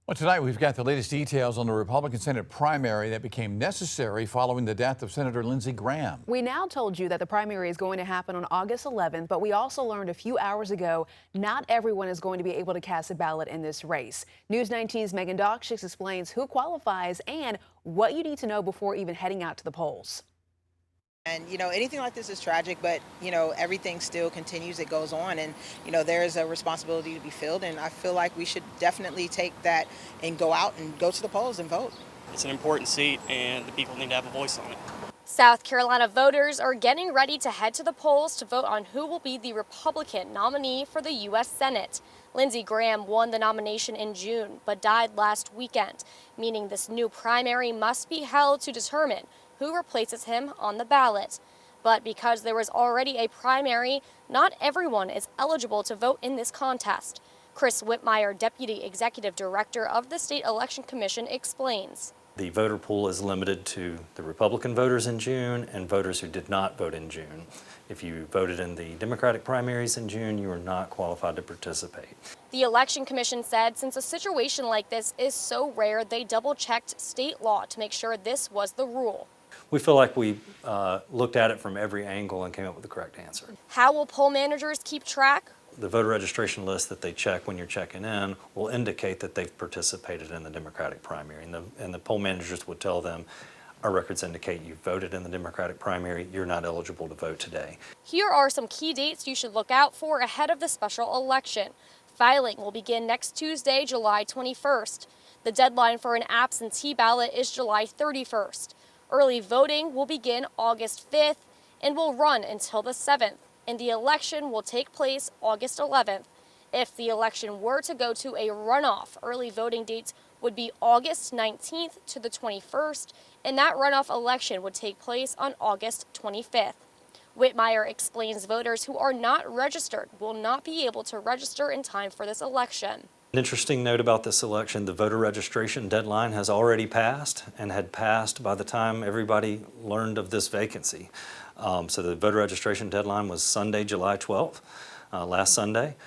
Well, tonight we've got the latest details on the Republican Senate primary that became necessary following the death of Senator Lindsey Graham. We now told you that the primary is going to happen on August 11th, but we also learned a few hours ago not everyone is going to be able to cast a ballot in this race. News 19's Megan Dogshick explains who qualifies and what you need to know before even heading out to the polls. And, anything like this is tragic, but, everything still continues. It goes on. And, there's a responsibility to be filled. And I feel like we should definitely take that and go out and go to the polls and vote. It's an important seat, and the people need to have a voice on it. South Carolina voters are getting ready to head to the polls to vote on who will be the Republican nominee for the U.S. Senate. Lindsey Graham won the nomination in June, but died last weekend, meaning this new primary must be held to determine who replaces him on the ballot. But because there was already a primary, not everyone is eligible to vote in this contest. Chris Whitmire, Deputy Executive Director of the State Election Commission, explains. The voter pool is limited to the Republican voters in June and voters who did not vote in June. If you voted in the Democratic primaries in June, you are not qualified to participate. The Election Commission said since a situation like this is so rare, they double-checked state law to make sure this was the rule. We feel like we looked at it from every angle and came up with the correct answer. How will poll managers keep track? The voter registration list that they check when you're checking in will indicate that they've participated in the Democratic primary. And the poll managers would tell them, our records indicate you voted in the Democratic primary, you're not eligible to vote today. Here are some key dates you should look out for ahead of the special election. Filing will begin next Tuesday, July 21st. The deadline for an absentee ballot is July 31st. Early voting will begin August 5th and will run until the 7th, and the election will take place August 11th. If the election were to go to a runoff, early voting dates would be August 19th to the 21st, and that runoff election would take place on August 25th. Whitmire explains voters who are not registered will not be able to register in time for this election. An interesting note about this election, the voter registration deadline has already passed and had passed by the time everybody learned of this vacancy. So the voter registration deadline was Sunday, July 12th, last Sunday.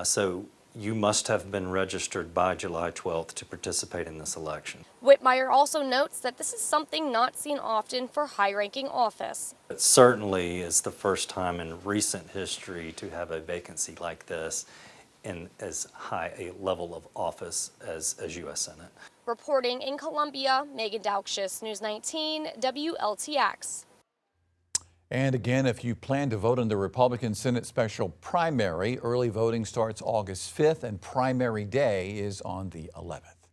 So you must have been registered by July 12th to participate in this election. Whitmire also notes that this is something not seen often for high-ranking office. It certainly is the first time in recent history to have a vacancy like this in as high a level of office as U.S. Senate. Reporting in Columbia, Megan Dogshick, News 19, WLTX. And again, if you plan to vote in the Republican Senate special primary, early voting starts August 5th and primary day is on the 11th.